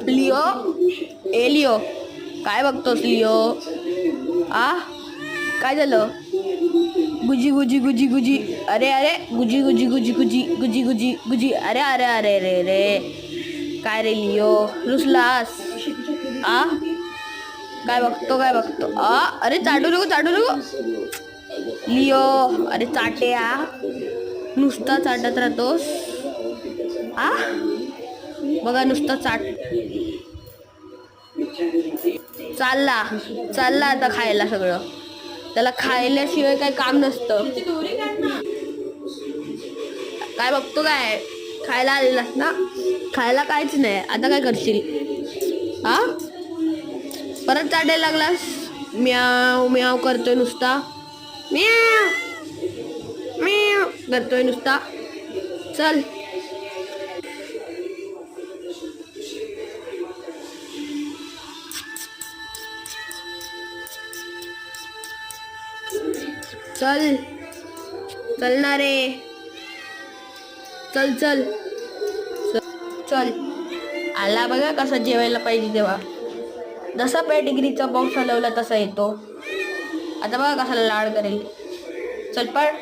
Leo, ए Leo, काय बघतोस Leo? काय झालं? गुजी गुजी गुजी गुजी, अरे अरे गुजी गुजी गुजी गुजी गुजी गुजी गुजी, अरे अरे अरे रे रे, काय रे लिओ, रुसलास? काय बघतो अरे चाटू नको लिओ, अरे चाट्या, नुसता चाटत राहतोस. बघा नुसता चाट. चालला आता खायला सगळं. त्याला खायल्याशिवाय काही काम नसतं. काय बघतो काय? खायला आलेलास ना? खायला काहीच नाही. आता काय करशील? परत चाटायला लागलास. म्याव म्याव करतोय नुसता. म्याव म्याव करतोय नुसता. चल चल चल ना रे, चल चल चल. आला बघा कसा जेवायला पाहिजे तेव्हा. जसा पेडिग्रीचा बॉक्स हलवला तसा येतो. आता बघा कसा लाड करेल. चल पळ.